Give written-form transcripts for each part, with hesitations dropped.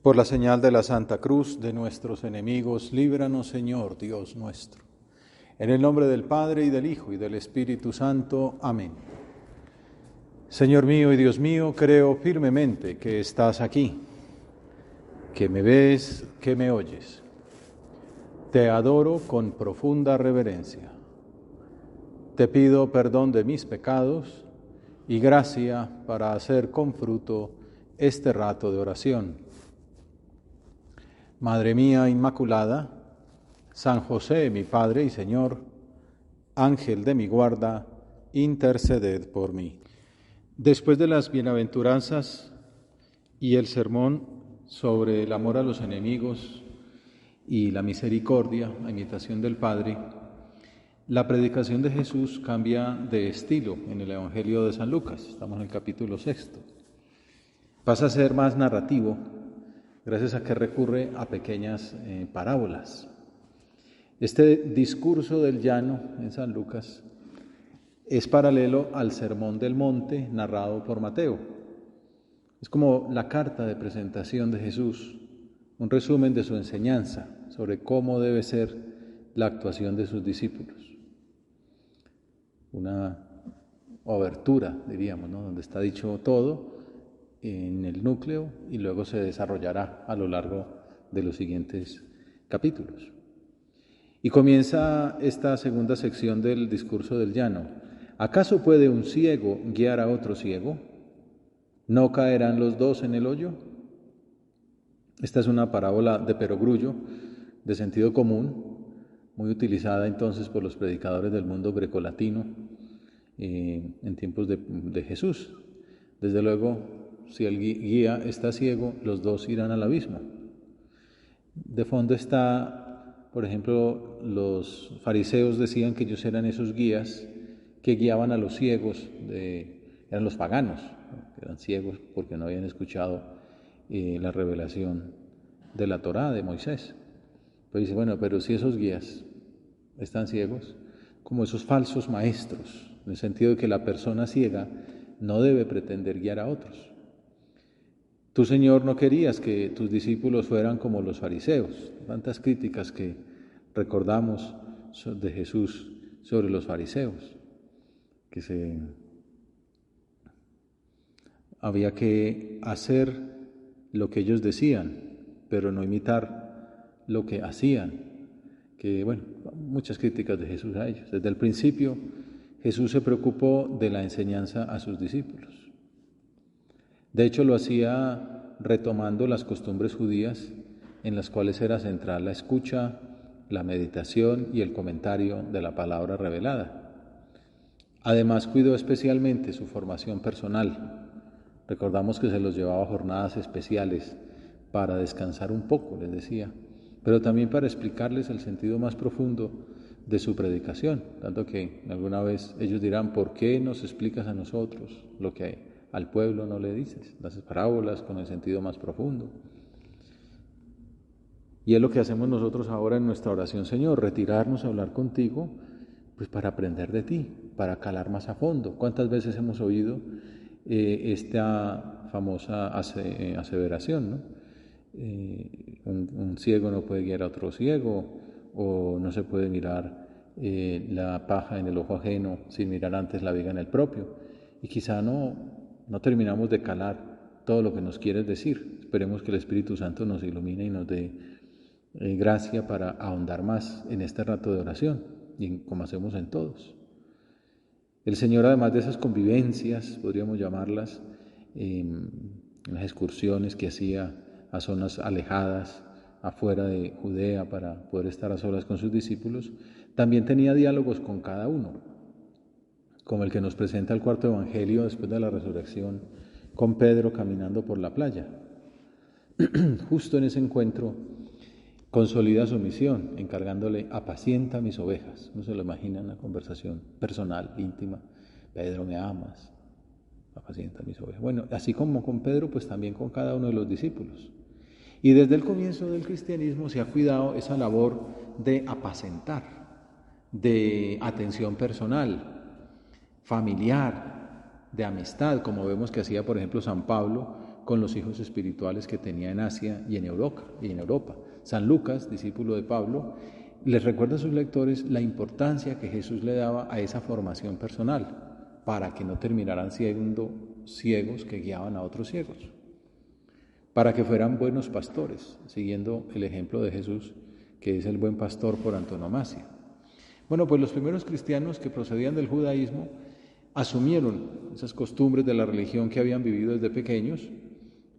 Por la señal de la Santa Cruz de nuestros enemigos, líbranos, Señor, Dios nuestro. En el nombre del Padre, y del Hijo, y del Espíritu Santo. Amén. Señor mío y Dios mío, creo firmemente que estás aquí, que me ves, que me oyes. Te adoro con profunda reverencia. Te pido perdón de mis pecados y gracia para hacer con fruto este rato de oración. Madre mía Inmaculada, San José, mi Padre y Señor, Ángel de mi guarda, interceded por mí. Después de las bienaventuranzas y el sermón sobre el amor a los enemigos y la misericordia, a imitación del Padre, la predicación de Jesús cambia de estilo en el Evangelio de San Lucas. Estamos en el capítulo 6. Pasa a ser más narrativo, gracias a que recurre a pequeñas parábolas. Este discurso del llano en San Lucas es paralelo al Sermón del Monte narrado por Mateo. Es como la carta de presentación de Jesús, un resumen de su enseñanza sobre cómo debe ser la actuación de sus discípulos. Una obertura, diríamos, ¿no? Donde está dicho todo en el núcleo y luego se desarrollará a lo largo de los siguientes capítulos. Y comienza esta segunda sección del discurso del llano. ¿Acaso puede un ciego guiar a otro ciego? ¿No caerán los dos en el hoyo? Esta es una parábola de perogrullo, de sentido común, muy utilizada entonces por los predicadores del mundo grecolatino en tiempos de Jesús. Desde luego, si el guía está ciego, los dos irán al abismo. De fondo está, por ejemplo, los fariseos decían que ellos eran esos guías que guiaban a los ciegos, eran los paganos, que eran ciegos porque no habían escuchado la revelación de la Torá de Moisés. Pues dice, bueno, pero si esos guías están ciegos, como esos falsos maestros, en el sentido de que la persona ciega no debe pretender guiar a otros. Tú, Señor, no querías que tus discípulos fueran como los fariseos. Tantas críticas que recordamos de Jesús sobre los fariseos, que había que hacer lo que ellos decían, pero no imitar lo que hacían. Que, bueno, muchas críticas de Jesús a ellos. Desde el principio, Jesús se preocupó de la enseñanza a sus discípulos. De hecho, lo hacía retomando las costumbres judías en las cuales era central la escucha, la meditación y el comentario de la palabra revelada. Además, cuidó especialmente su formación personal. Recordamos que se los llevaba a jornadas especiales para descansar un poco, les decía, pero también para explicarles el sentido más profundo de su predicación, tanto que alguna vez ellos dirán, ¿por qué nos explicas a nosotros lo que al pueblo no le dices? Las parábolas con el sentido más profundo. Y es lo que hacemos nosotros ahora en nuestra oración, Señor, retirarnos a hablar contigo, pues para aprender de ti, para calar más a fondo. ¿Cuántas veces hemos oído esta famosa aseveración, ¿no? Un ciego no puede guiar a otro ciego, o no se puede mirar la paja en el ojo ajeno sin mirar antes la viga en el propio. Y quizá no terminamos de calar todo lo que nos quieres decir. Esperemos que el Espíritu Santo nos ilumine y nos dé gracia para ahondar más en este rato de oración, y como hacemos en todos. El Señor, además de esas convivencias, podríamos llamarlas, las excursiones que hacía a zonas alejadas, afuera de Judea, para poder estar a solas con sus discípulos, también tenía diálogos con cada uno, como el que nos presenta el cuarto evangelio después de la resurrección, con Pedro caminando por la playa. Justo en ese encuentro consolida su misión, encargándole: apacienta mis ovejas. No se lo imagina, una conversación personal, íntima. Pedro, ¿me amas? Apacienta mis ovejas. Bueno, así como con Pedro, pues también con cada uno de los discípulos. Y desde el comienzo del cristianismo se ha cuidado esa labor de apacentar, de atención personal, familiar, de amistad, como vemos que hacía, por ejemplo, San Pablo con los hijos espirituales que tenía en Asia y en Europa. San Lucas, discípulo de Pablo, les recuerda a sus lectores la importancia que Jesús le daba a esa formación personal, para que no terminaran siendo ciegos que guiaban a otros ciegos, para que fueran buenos pastores, siguiendo el ejemplo de Jesús, que es el buen pastor por antonomasia. Bueno, pues los primeros cristianos que procedían del judaísmo asumieron esas costumbres de la religión que habían vivido desde pequeños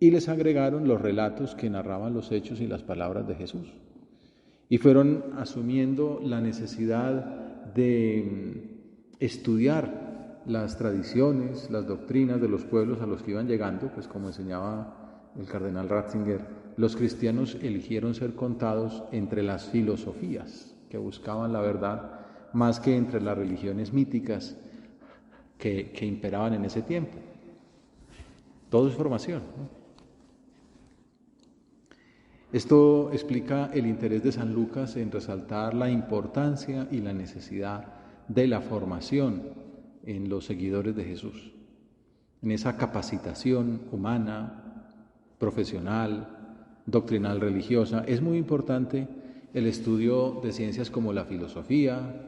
y les agregaron los relatos que narraban los hechos y las palabras de Jesús. Y fueron asumiendo la necesidad de estudiar las tradiciones, las doctrinas de los pueblos a los que iban llegando, pues como enseñaba el cardenal Ratzinger, los cristianos eligieron ser contados entre las filosofías que buscaban la verdad, más que entre las religiones míticas que imperaban en ese tiempo. Todo es formación, ¿no? Esto explica el interés de San Lucas en resaltar la importancia y la necesidad de la formación en los seguidores de Jesús, en esa capacitación humana, profesional, doctrinal, religiosa. Es muy importante el estudio de ciencias como la filosofía,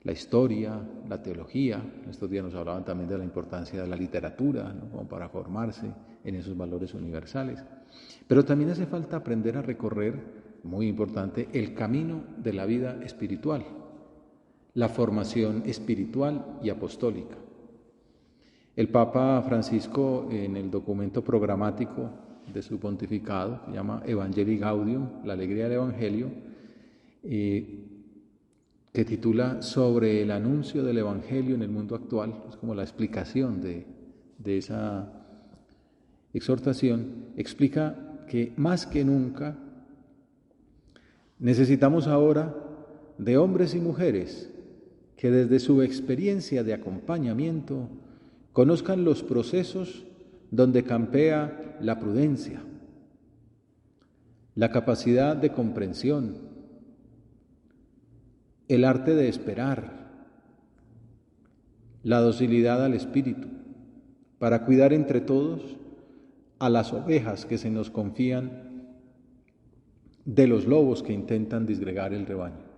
la historia, la teología. Estos días nos hablaban también de la importancia de la literatura, ¿no? Como para formarse en esos valores universales. Pero también hace falta aprender a recorrer, muy importante, el camino de la vida espiritual, la formación espiritual y apostólica. El Papa Francisco, en el documento programático de su pontificado, que se llama Evangelii Gaudium, la alegría del Evangelio, que titula Sobre el anuncio del Evangelio en el mundo actual, es como la explicación de esa exhortación, explica que más que nunca necesitamos ahora de hombres y mujeres que desde su experiencia de acompañamiento conozcan los procesos donde campea la prudencia, la capacidad de comprensión, el arte de esperar, la docilidad al espíritu, para cuidar entre todos a las ovejas que se nos confían de los lobos que intentan disgregar el rebaño.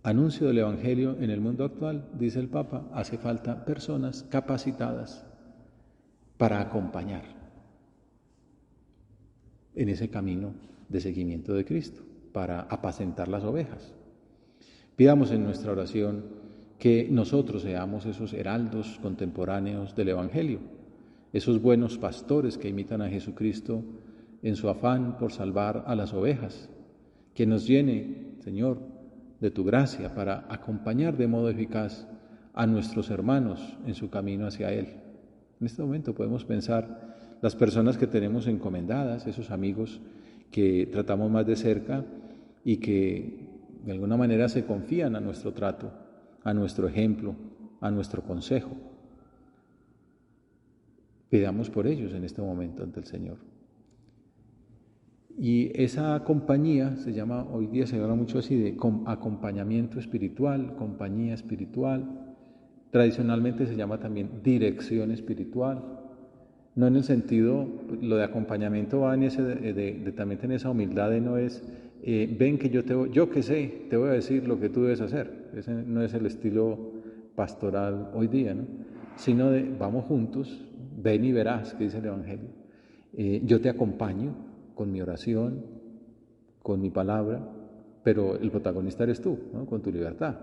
Anuncio del Evangelio en el mundo actual, dice el Papa, hace falta personas capacitadas para acompañar en ese camino de seguimiento de Cristo, para apacentar las ovejas. Pidamos en nuestra oración que nosotros seamos esos heraldos contemporáneos del Evangelio, esos buenos pastores que imitan a Jesucristo en su afán por salvar a las ovejas, que nos llene, Señor, de tu gracia para acompañar de modo eficaz a nuestros hermanos en su camino hacia Él. En este momento podemos pensar las personas que tenemos encomendadas, esos amigos que tratamos más de cerca y que de alguna manera se confían a nuestro trato, a nuestro ejemplo, a nuestro consejo. Pidamos por ellos en este momento ante el Señor. Y esa compañía se llama, hoy día se habla mucho así de acompañamiento espiritual, compañía espiritual. Tradicionalmente se llama también dirección espiritual. No en el sentido, lo de acompañamiento va en ese, de también tener esa humildad de no es, ven que yo que sé, te voy a decir lo que tú debes hacer. Ese no es el estilo pastoral hoy día, ¿no? Sino de, vamos juntos, ven y verás, que dice el Evangelio. Yo te acompaño con mi oración, con mi palabra, pero el protagonista eres tú, ¿no? Con tu libertad.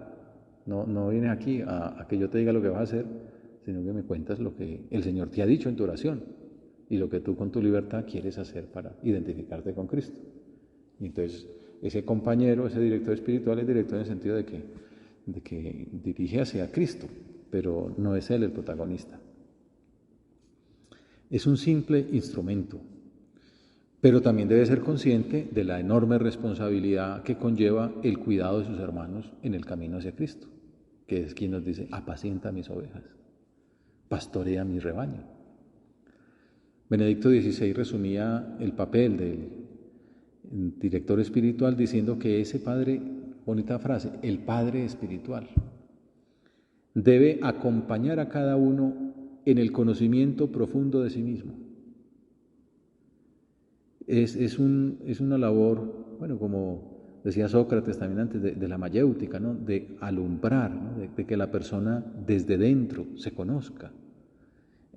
No vienes aquí a que yo te diga lo que vas a hacer, sino que me cuentas lo que el Señor te ha dicho en tu oración y lo que tú con tu libertad quieres hacer para identificarte con Cristo. Y entonces ese compañero, ese director espiritual es director en el sentido de que dirige hacia Cristo, pero no es Él el protagonista. Es un simple instrumento, pero también debe ser consciente de la enorme responsabilidad que conlleva el cuidado de sus hermanos en el camino hacia Cristo, que es quien nos dice, apacienta mis ovejas, pastorea mi rebaño. Benedicto XVI resumía el papel del director espiritual diciendo que ese padre, bonita frase, el padre espiritual, debe acompañar a cada uno en el conocimiento profundo de sí mismo, es una labor, bueno, como decía Sócrates también antes, de la mayéutica, ¿no? De alumbrar, ¿no? De que la persona desde dentro se conozca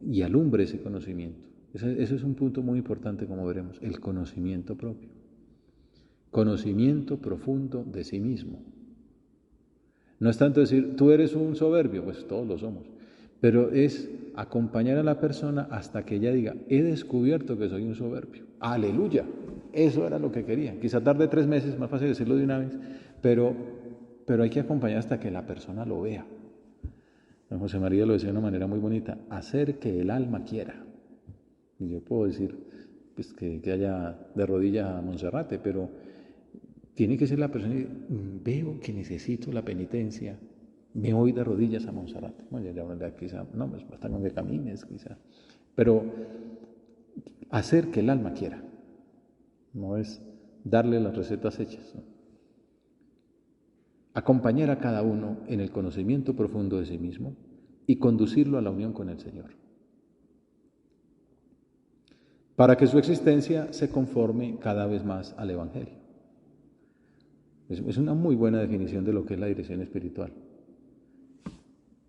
y alumbre ese conocimiento. Ese es un punto muy importante, como veremos, el conocimiento propio. Conocimiento profundo de sí mismo. No es tanto decir, tú eres un soberbio, pues todos lo somos, pero es acompañar a la persona hasta que ella diga, he descubierto que soy un soberbio. ¡Aleluya! Eso era lo que quería. Quizá tarde 3 meses, más fácil decirlo de una vez, pero hay que acompañar hasta que la persona lo vea. Don José María lo decía de una manera muy bonita, hacer que el alma quiera. Y yo puedo decir pues, que haya de rodillas a Monserrate, pero tiene que ser la persona que veo que necesito la penitencia, me voy de rodillas a Monserrate. Bueno, ya quizá, no, pues basta con que camines, quizá. Pero hacer que el alma quiera, no es darle las recetas hechas, ¿no? Acompañar a cada uno en el conocimiento profundo de sí mismo y conducirlo a la unión con el Señor, para que su existencia se conforme cada vez más al Evangelio. Es una muy buena definición de lo que es la dirección espiritual.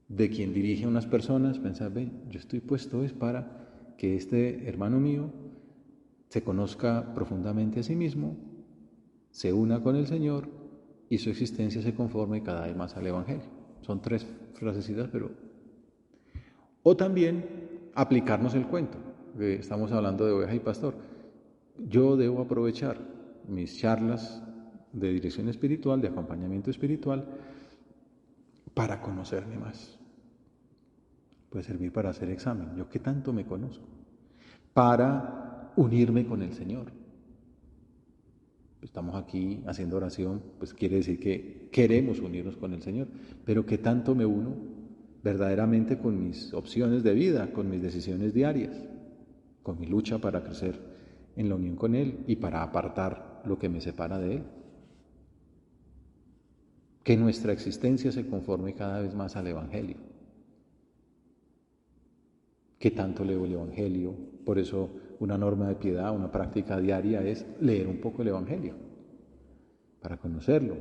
De quien dirige a unas personas, pensar, yo estoy puesto es para que este hermano mío se conozca profundamente a sí mismo, se una con el Señor y su existencia se conforme cada vez más al Evangelio. Son 3 frasecitas, pero... O también aplicarnos el cuento, que estamos hablando de oveja y pastor. Yo debo aprovechar mis charlas de dirección espiritual, de acompañamiento espiritual, para conocerme más. Puede servir para hacer examen. ¿Yo qué tanto me conozco? Para unirme con el Señor. Estamos aquí haciendo oración, pues quiere decir que queremos unirnos con el Señor. Pero ¿qué tanto me uno verdaderamente con mis opciones de vida, con mis decisiones diarias, con mi lucha para crecer en la unión con Él y para apartar lo que me separa de Él? Que nuestra existencia se conforme cada vez más al Evangelio. ¿Qué tanto leo el Evangelio? Por eso una norma de piedad, una práctica diaria es leer un poco el Evangelio, para conocerlo,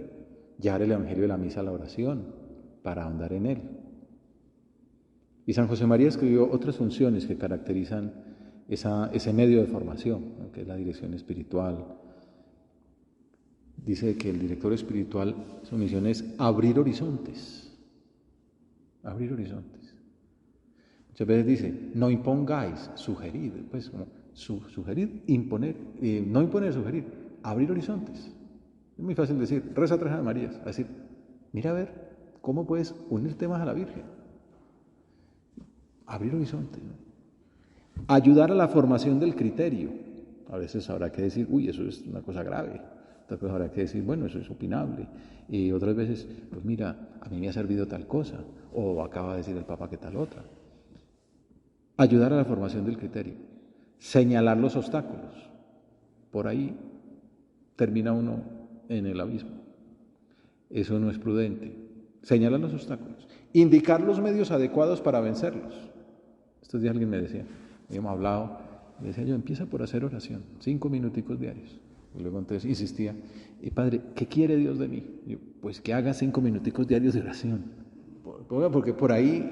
llevar el Evangelio de la misa a la oración, para ahondar en él. Y San José María escribió otras funciones que caracterizan ese medio de formación, ¿no? Que es la dirección espiritual. Dice que el director espiritual, su misión es abrir horizontes. Abrir horizontes. Muchas veces dice, no impongáis, sugerid. Pues como sugerir, imponer, no imponer, sugerir, abrir horizontes. Es muy fácil decir, reza 3 Ave Marías. Es decir, mira a ver cómo puedes unirte más a la Virgen. Abrir horizontes, ¿no? Ayudar a la formación del criterio. A veces habrá que decir, uy, eso es una cosa grave. Otras veces habrá que decir, bueno, eso es opinable. Y otras veces, pues mira, a mí me ha servido tal cosa. O acaba de decir el Papa que tal otra. Ayudar a la formación del criterio. Señalar los obstáculos. Por ahí termina uno en el abismo. Eso no es prudente. Señalar los obstáculos. Indicar los medios adecuados para vencerlos. Estos días alguien me decía, habíamos hablado, me decía yo, empieza por hacer oración, 5 minuticos diarios. Y luego entonces insistía, y padre, ¿qué quiere Dios de mí? Y yo, pues que haga 5 minuticos diarios de oración. Porque por ahí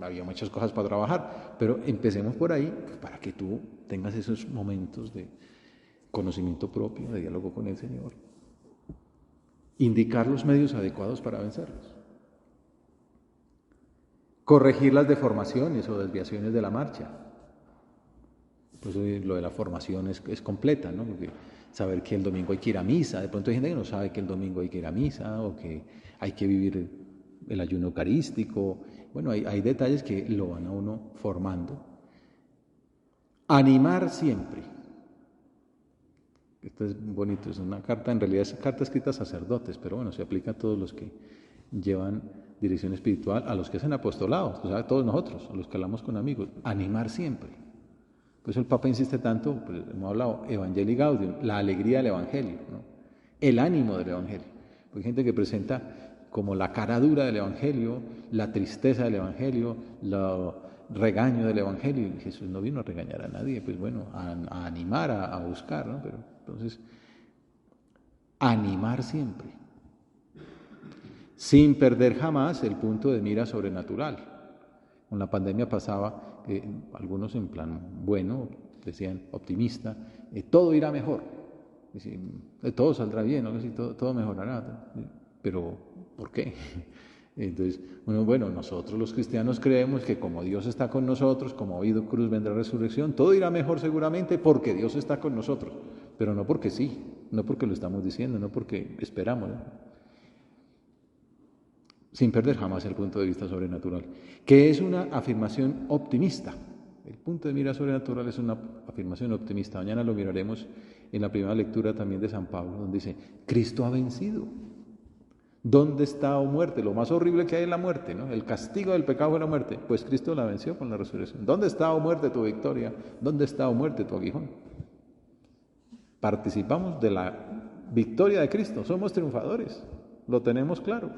había muchas cosas para trabajar, pero empecemos por ahí para que tú tengas esos momentos de conocimiento propio, de diálogo con el Señor. Indicar los medios adecuados para vencerlos. Corregir las deformaciones o desviaciones de la marcha. Pues lo de la formación es completa, ¿no? Porque saber que el domingo hay que ir a misa, de pronto hay gente que no sabe que el domingo hay que ir a misa o que hay que vivir el ayuno eucarístico. Bueno, hay detalles que lo van a uno formando. Animar siempre. Esto es bonito, es una carta, en realidad es carta escrita a sacerdotes, pero bueno, se aplica a todos los que llevan dirección espiritual, a los que hacen apostolado, o sea, a todos nosotros, a los que hablamos con amigos, animar siempre. Por eso el Papa insiste tanto, pues hemos hablado, Evangelii Gaudium, la alegría del Evangelio, ¿no? El ánimo del Evangelio. Porque hay gente que presenta como la cara dura del Evangelio, la tristeza del Evangelio, regaño del Evangelio, y Jesús no vino a regañar a nadie, pues bueno, a animar, a buscar, ¿no? Pero entonces, animar siempre, sin perder jamás el punto de mira sobrenatural. Con la pandemia pasaba que algunos en plan bueno, decían optimista, todo irá mejor, todo saldrá bien, ¿no? Todo mejorará, pero ¿por qué? Entonces, bueno, nosotros los cristianos creemos que como Dios está con nosotros, como ha habido cruz, vendrá resurrección, todo irá mejor seguramente porque Dios está con nosotros, pero no porque sí, no porque lo estamos diciendo, no porque esperamos, ¿no? Sin perder jamás el punto de vista sobrenatural, que es una afirmación optimista. El punto de mira sobrenatural es una afirmación optimista. Mañana lo miraremos en la primera lectura también de San Pablo, donde dice, Cristo ha vencido. ¿Dónde está, oh muerte? Lo más horrible que hay es la muerte, ¿no? El castigo del pecado es la muerte. Pues Cristo la venció con la resurrección. ¿Dónde está, oh muerte, tu victoria? ¿Dónde está, oh muerte, tu aguijón? Participamos de la victoria de Cristo. Somos triunfadores. Lo tenemos claro.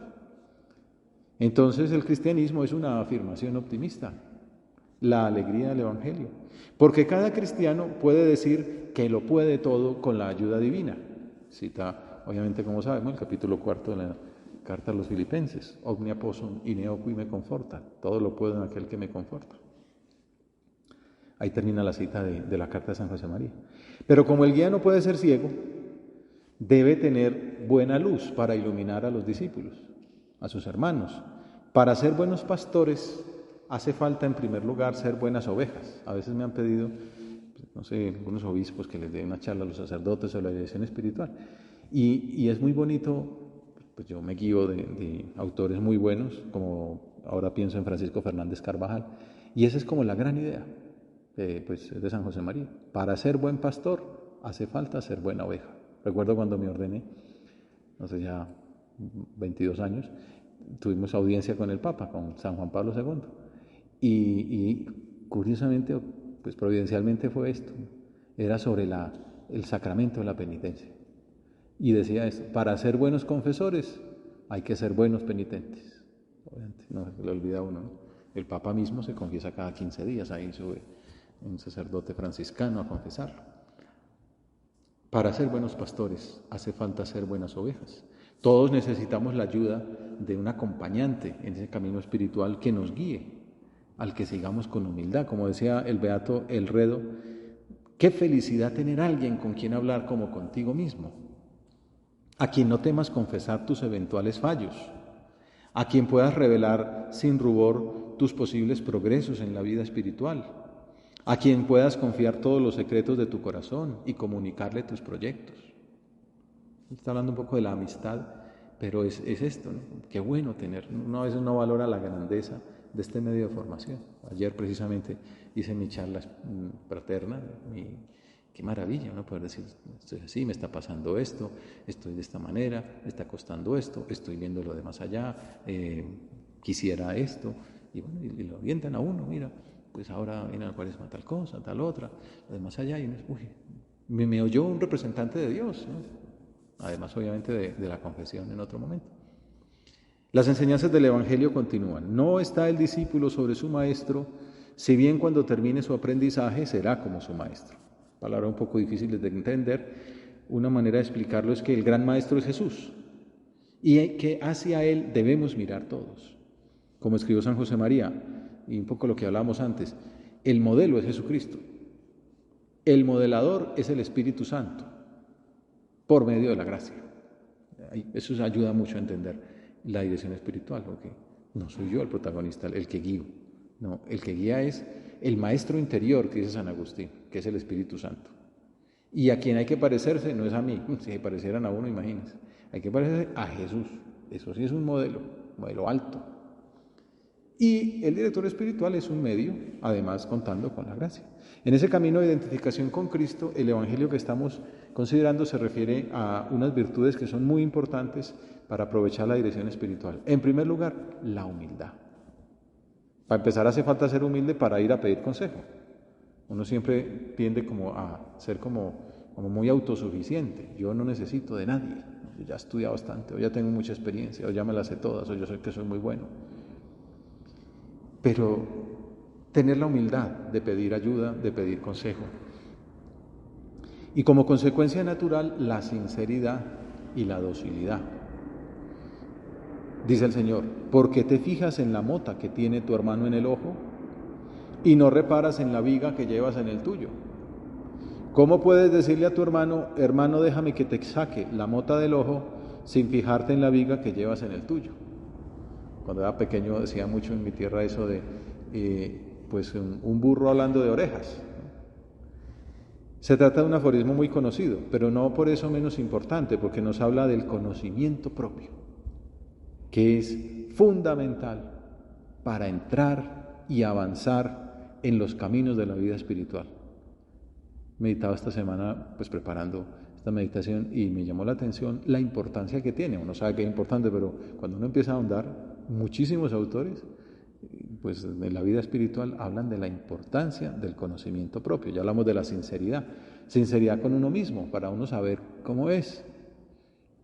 Entonces el cristianismo es una afirmación optimista. La alegría del Evangelio. Porque cada cristiano puede decir que lo puede todo con la ayuda divina. Cita, obviamente, como sabemos, el capítulo 4 de la carta a los Filipenses. Omnia possum in eo qui me conforta. Todo lo puedo en aquel que me conforta. Ahí termina la cita de la carta de San José María. Pero como el guía no puede ser ciego, debe tener buena luz para iluminar a los discípulos, a sus hermanos. Para ser buenos pastores hace falta en primer lugar ser buenas ovejas. A veces me han pedido, no sé, algunos obispos que les den una charla a los sacerdotes sobre la dirección espiritual. Y es muy bonito, pues yo me guío de autores muy buenos, como ahora pienso en Francisco Fernández Carvajal, y esa es como la gran idea, pues de San José María. Para ser buen pastor hace falta ser buena oveja. Recuerdo cuando me ordené, no sé, ya 22 años, tuvimos audiencia con el Papa, con San Juan Pablo II, y curiosamente, pues providencialmente fue esto, era sobre el sacramento de la penitencia, y decía esto, para ser buenos confesores hay que ser buenos penitentes. Obviamente, no se le olvida a uno, ¿no? El Papa mismo se confiesa cada 15 días, ahí sube un sacerdote franciscano a confesarlo. Para ser buenos pastores hace falta ser buenas ovejas. Todos necesitamos la ayuda de un acompañante en ese camino espiritual que nos guíe, al que sigamos con humildad. Como decía el beato Elredo, qué felicidad tener a alguien con quien hablar como contigo mismo, a quien no temas confesar tus eventuales fallos, a quien puedas revelar sin rubor tus posibles progresos en la vida espiritual, a quien puedas confiar todos los secretos de tu corazón y comunicarle tus proyectos. Está hablando un poco de la amistad, pero es esto, ¿no? Qué bueno tener, uno a veces no valora la grandeza de este medio de formación. Ayer precisamente hice mi charla fraterna, qué maravilla, ¿no? Poder decir, estoy así, me está pasando esto, estoy de esta manera, me está costando esto, estoy viendo lo de más allá, quisiera esto, y bueno, y lo avientan a uno, mira, pues ahora viene la Cuaresma tal cosa, tal otra, lo de más allá, y uno, me oyó un representante de Dios, ¿no? Además obviamente de la confesión en otro momento. Las enseñanzas del Evangelio continúan. No está el discípulo sobre su maestro, si bien cuando termine su aprendizaje será como su maestro. Palabras un poco difíciles de entender. Una manera de explicarlo es que el gran maestro es Jesús y que hacia él debemos mirar todos. Como escribió San José María, y un poco lo que hablábamos antes, el modelo es Jesucristo. El modelador es el Espíritu Santo, por medio de la gracia. Eso ayuda mucho a entender la dirección espiritual, porque no soy yo el protagonista, el que guío. No, el que guía es el maestro interior, que dice San Agustín, que es el Espíritu Santo. Y a quien hay que parecerse no es a mí, si se parecieran a uno, imagínense. Hay que parecerse a Jesús. Eso sí es un modelo alto. Y el director espiritual es un medio, además contando con la gracia. En ese camino de identificación con Cristo, el Evangelio que estamos considerando se refiere a unas virtudes que son muy importantes para aprovechar la dirección espiritual. En primer lugar, la humildad. Para empezar hace falta ser humilde para ir a pedir consejo. Uno siempre tiende como a ser como muy autosuficiente. Yo no necesito de nadie. Yo ya he estudiado bastante, o ya tengo mucha experiencia, o ya me las sé todas, o yo sé que soy muy bueno. Pero tener la humildad de pedir ayuda, de pedir consejo. Y como consecuencia natural, la sinceridad y la docilidad. Dice el Señor, ¿por qué te fijas en la mota que tiene tu hermano en el ojo y no reparas en la viga que llevas en el tuyo? ¿Cómo puedes decirle a tu hermano, hermano, déjame que te saque la mota del ojo sin fijarte en la viga que llevas en el tuyo? Cuando era pequeño decía mucho en mi tierra eso de, un burro hablando de orejas. Se trata de un aforismo muy conocido, pero no por eso menos importante, porque nos habla del conocimiento propio, que es fundamental para entrar y avanzar en los caminos de la vida espiritual. Meditaba esta semana, preparando esta meditación, y me llamó la atención la importancia que tiene. Uno sabe que es importante, pero cuando uno empieza a ahondar, muchísimos autores, en la vida espiritual hablan de la importancia del conocimiento propio. Ya hablamos de la sinceridad con uno mismo, para uno saber cómo es,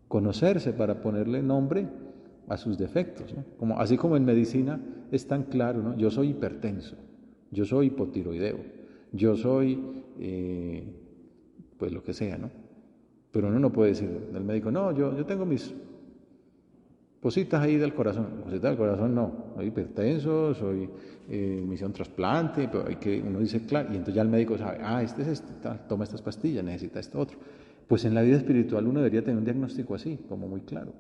conocerse para ponerle nombre a sus defectos, ¿no? Así como en medicina es tan claro, ¿no? Yo soy hipertenso, yo soy hipotiroideo, yo soy, lo que sea, ¿no? Pero uno no puede decir del médico, no, yo tengo mis cositas ahí del corazón. Cositas del corazón no, soy hipertenso, me hice un trasplante, pero uno dice, claro, y entonces ya el médico sabe, este es tal, toma estas pastillas, necesita esto otro. Pues en la vida espiritual uno debería tener un diagnóstico así, como muy claro.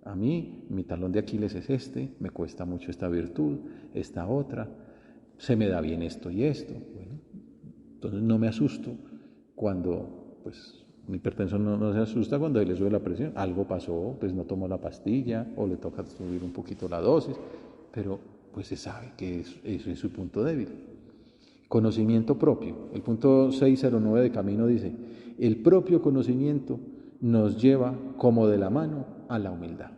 A mí, mi talón de Aquiles es este, me cuesta mucho esta virtud, esta otra, se me da bien esto y esto. Bueno, entonces no me asusto cuando, un hipertenso no se asusta cuando le sube la presión. Algo pasó, no tomó la pastilla o le toca subir un poquito la dosis, pero se sabe que eso es su punto débil. Conocimiento propio. El punto 609 de Camino dice, el propio conocimiento nos lleva como de la mano a la humildad.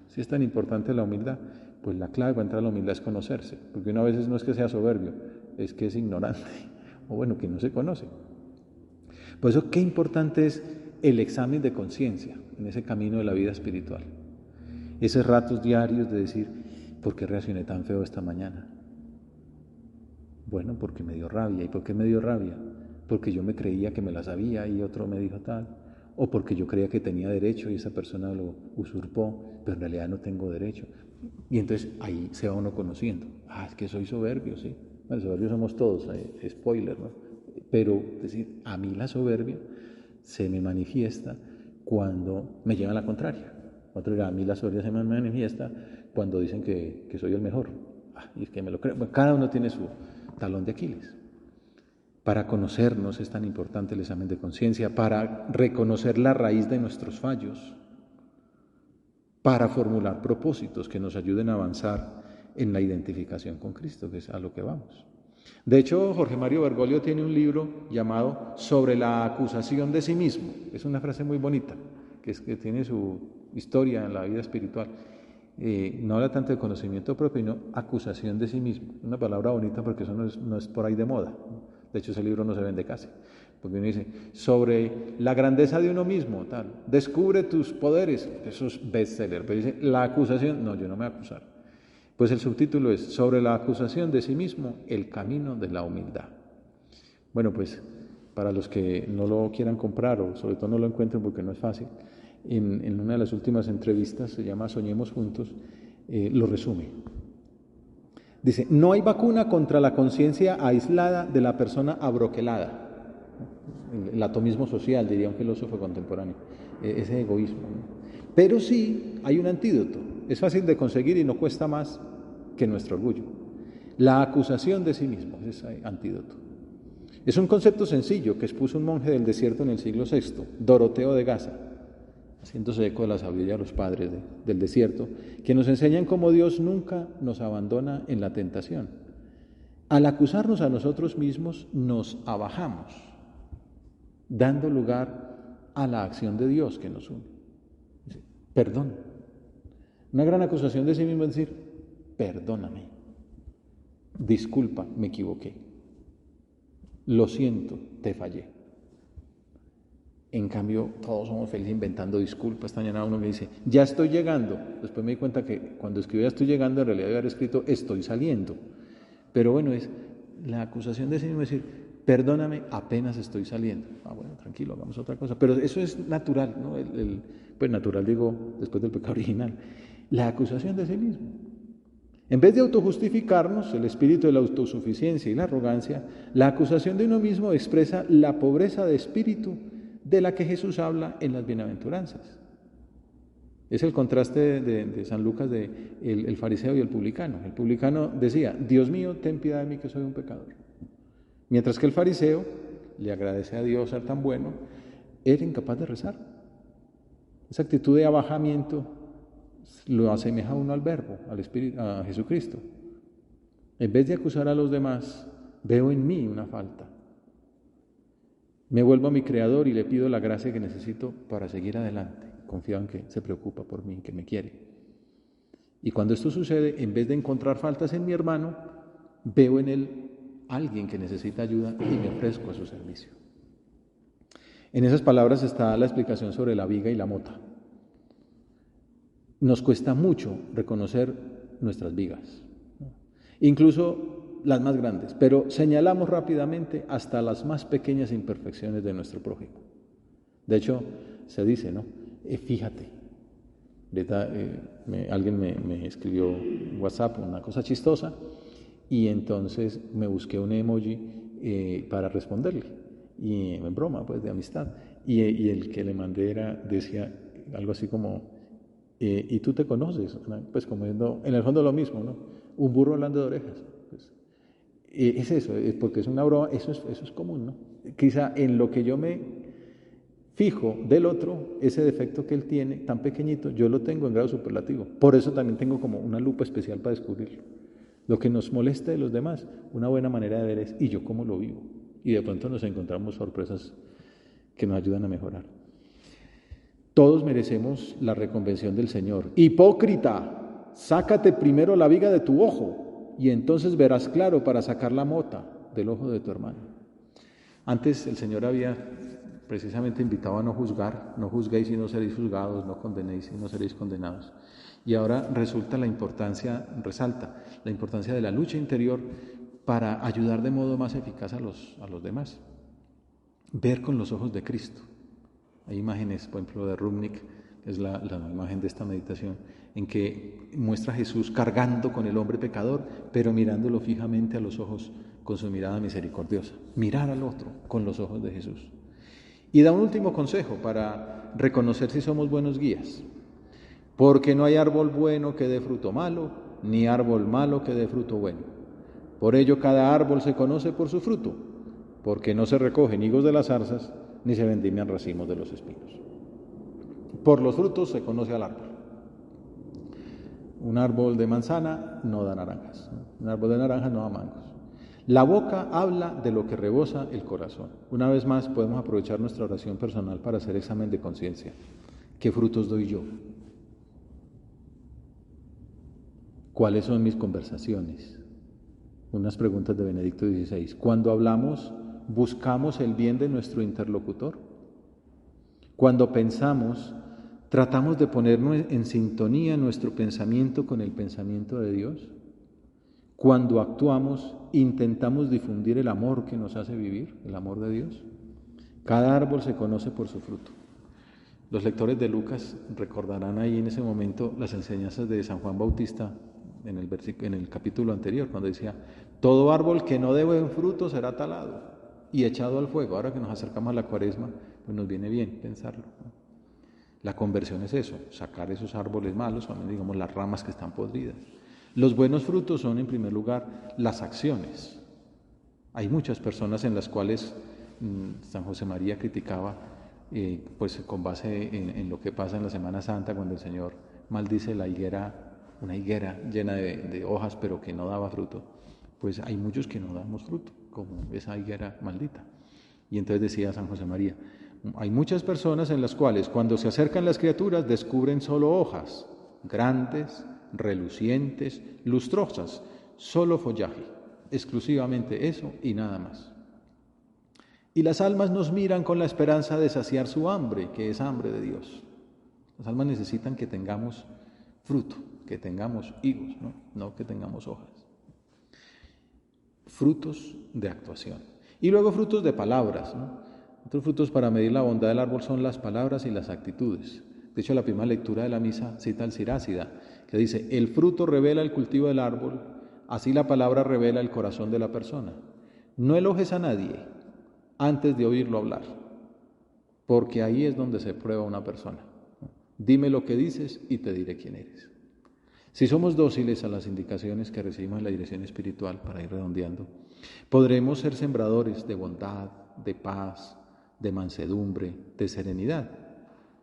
Si es tan importante la humildad, la clave para entrar a la humildad es conocerse, porque uno a veces no es que sea soberbio, es que es ignorante, o que no se conoce. Por eso, qué importante es el examen de conciencia en ese camino de la vida espiritual. Esos ratos diarios de decir, ¿por qué reaccioné tan feo esta mañana? Bueno, porque me dio rabia. ¿Y por qué me dio rabia? Porque yo me creía que me la sabía y otro me dijo tal. O porque yo creía que tenía derecho y esa persona lo usurpó, pero en realidad no tengo derecho. Y entonces ahí se va uno conociendo. Es que soy soberbio, sí. Bueno, soberbios somos todos, spoiler, ¿no? Pero, decir, a mí la soberbia se me manifiesta cuando me llevan la contraria. Otro dirá, a mí la soberbia se me manifiesta cuando dicen que soy el mejor. Y es que me lo creo. Bueno, cada uno tiene su talón de Aquiles. Para conocernos es tan importante el examen de conciencia, para reconocer la raíz de nuestros fallos, para formular propósitos que nos ayuden a avanzar en la identificación con Cristo, que es a lo que vamos. De hecho, Jorge Mario Bergoglio tiene un libro llamado Sobre la acusación de sí mismo. Es una frase muy bonita, que tiene su historia en la vida espiritual. No habla tanto de conocimiento propio, sino acusación de sí mismo. Una palabra bonita porque eso no es por ahí de moda. De hecho, ese libro no se vende casi. Porque uno dice, sobre la grandeza de uno mismo, tal. Descubre tus poderes. Eso es bestseller. Pero dice, la acusación, no, yo no me voy a acusar. Pues el subtítulo es, sobre la acusación de sí mismo, el camino de la humildad. Bueno, para los que no lo quieran comprar o sobre todo no lo encuentren porque no es fácil, en una de las últimas entrevistas, se llama Soñemos Juntos, lo resume. Dice, no hay vacuna contra la conciencia aislada de la persona abroquelada. El atomismo social, diría un filósofo contemporáneo, ese egoísmo, ¿no? Pero sí hay un antídoto, es fácil de conseguir y no cuesta más que nuestro orgullo. La acusación de sí mismo, ese es el antídoto. Es un concepto sencillo que expuso un monje del desierto en el siglo VI, Doroteo de Gaza, haciéndose eco de la sabiduría de los padres del desierto, que nos enseñan cómo Dios nunca nos abandona en la tentación. Al acusarnos a nosotros mismos, nos abajamos, dando lugar a la acción de Dios que nos une. Perdón. Una gran acusación de sí mismo es decir, perdóname, disculpa, me equivoqué, lo siento, te fallé. En cambio, todos somos felices inventando disculpas. Esta mañana uno me dice, ya estoy llegando. Después me di cuenta que cuando escribí ya estoy llegando, en realidad había escrito estoy saliendo. Pero bueno, es la acusación de sí mismo, es decir, perdóname, apenas estoy saliendo. Bueno, tranquilo, hagamos otra cosa. Pero eso es natural, ¿no? Pues natural digo, después del pecado original. La acusación de sí mismo. En vez de autojustificarnos, el espíritu de la autosuficiencia y la arrogancia, la acusación de uno mismo expresa la pobreza de espíritu de la que Jesús habla en las bienaventuranzas. Es el contraste de San Lucas de el fariseo y el publicano. El publicano decía, Dios mío, ten piedad de mí que soy un pecador. Mientras que el fariseo le agradece a Dios ser tan bueno, era incapaz de rezar. Esa actitud de abajamiento lo asemeja uno al Verbo, al Espíritu, a Jesucristo. En vez de acusar a los demás, veo en mí una falta. Me vuelvo a mi Creador y le pido la gracia que necesito para seguir adelante. Confío en que se preocupa por mí, que me quiere. Y cuando esto sucede, en vez de encontrar faltas en mi hermano, veo en él alguien que necesita ayuda y me ofrezco a su servicio. En esas palabras está la explicación sobre la viga y la mota. Nos cuesta mucho reconocer nuestras vigas, incluso las más grandes, pero señalamos rápidamente hasta las más pequeñas imperfecciones de nuestro prójimo. De hecho, se dice, ¿no? Fíjate, alguien me escribió en WhatsApp una cosa chistosa y entonces me busqué un emoji para responderle, y en broma, pues, de amistad, y el que le mandé decía algo así como, y tú te conoces, ¿no? Pues como en el fondo lo mismo, ¿no? Un burro hablando de orejas. Pues, es eso, es porque es una broma, eso es común, ¿no? Quizá en lo que yo me fijo del otro, ese defecto que él tiene, tan pequeñito, yo lo tengo en grado superlativo. Por eso también tengo como una lupa especial para descubrirlo. Lo que nos molesta de los demás, una buena manera de ver es, ¿y yo cómo lo vivo? Y de pronto nos encontramos sorpresas que nos ayudan a mejorar. Todos merecemos la reconvención del Señor. Hipócrita, sácate primero la viga de tu ojo y entonces verás claro para sacar la mota del ojo de tu hermano. Antes el Señor había precisamente invitado a no juzgar, no juzguéis y no seréis juzgados, no condenéis y no seréis condenados. Y ahora resalta la importancia de la lucha interior para ayudar de modo más eficaz a los demás. Ver con los ojos de Cristo. Hay imágenes, por ejemplo, de Rubnik, que es la imagen de esta meditación, en que muestra a Jesús cargando con el hombre pecador, pero mirándolo fijamente a los ojos con su mirada misericordiosa. Mirar al otro con los ojos de Jesús. Y da un último consejo para reconocer si somos buenos guías. Porque no hay árbol bueno que dé fruto malo, ni árbol malo que dé fruto bueno. Por ello cada árbol se conoce por su fruto, porque no se recogen higos de las zarzas, ni se vendimian racimos de los espinos. Por los frutos se conoce al árbol. Un árbol de manzana no da naranjas, un árbol de naranja no da mangos. La boca habla de lo que rebosa el corazón. Una vez más podemos aprovechar nuestra oración personal para hacer examen de conciencia. ¿Qué frutos doy yo? ¿Cuáles son mis conversaciones? Unas preguntas de Benedicto XVI. Cuando hablamos, ¿buscamos el bien de nuestro interlocutor? Cuando pensamos, ¿tratamos de poner en sintonía nuestro pensamiento con el pensamiento de Dios? Cuando actuamos, ¿intentamos difundir el amor que nos hace vivir, el amor de Dios? Cada árbol se conoce por su fruto. Los lectores de Lucas recordarán ahí en ese momento las enseñanzas de San Juan Bautista en el capítulo anterior, cuando decía, todo árbol que no dé buen fruto será talado y echado al fuego. Ahora que nos acercamos a la Cuaresma, pues nos viene bien pensarlo, ¿no? La conversión es eso, sacar esos árboles malos, digamos las ramas que están podridas. Los buenos frutos son, en primer lugar, las acciones. Hay muchas personas en las cuales San José María criticaba, pues con base en lo que pasa en la Semana Santa, cuando el Señor maldice la higuera, una higuera llena de hojas, pero que no daba fruto. Pues hay muchos que no damos fruto, como esa higuera maldita. Y entonces decía San José María, hay muchas personas en las cuales cuando se acercan las criaturas descubren solo hojas, grandes, relucientes, lustrosas, solo follaje, exclusivamente eso y nada más. Y las almas nos miran con la esperanza de saciar su hambre, que es hambre de Dios. Las almas necesitan que tengamos fruto, que tengamos higos, no que tengamos hojas. frutos de actuación. Y luego frutos de palabras, ¿no? Otros frutos para medir la bondad del árbol son las palabras y las actitudes. De hecho, la primera lectura de la misa cita al Sirácida, que dice, el fruto revela el cultivo del árbol, así la palabra revela el corazón de la persona. No eloges a nadie antes de oírlo hablar, porque ahí es donde se prueba una persona. Dime lo que dices y te diré quién eres. Si somos dóciles a las indicaciones que recibimos en la dirección espiritual, para ir redondeando, podremos ser sembradores de bondad, de paz, de mansedumbre, de serenidad.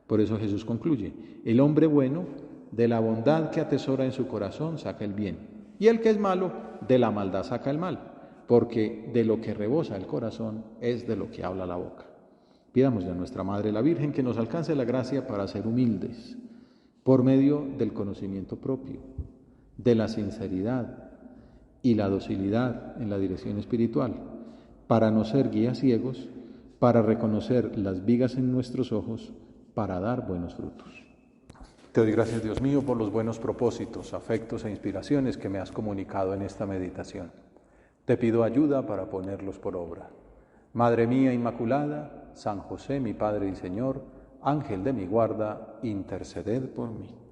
Por eso Jesús concluye, el hombre bueno, de la bondad que atesora en su corazón, saca el bien. Y el que es malo, de la maldad saca el mal, porque de lo que rebosa el corazón es de lo que habla la boca. Pidamos a nuestra Madre la Virgen que nos alcance la gracia para ser humildes, por medio del conocimiento propio, de la sinceridad y la docilidad en la dirección espiritual, para no ser guías ciegos, para reconocer las vigas en nuestros ojos, para dar buenos frutos. Te doy gracias, Dios mío, por los buenos propósitos, afectos e inspiraciones que me has comunicado en esta meditación. Te pido ayuda para ponerlos por obra. Madre mía Inmaculada, San José, mi Padre y Señor, Ángel de mi guarda, interceded por mí.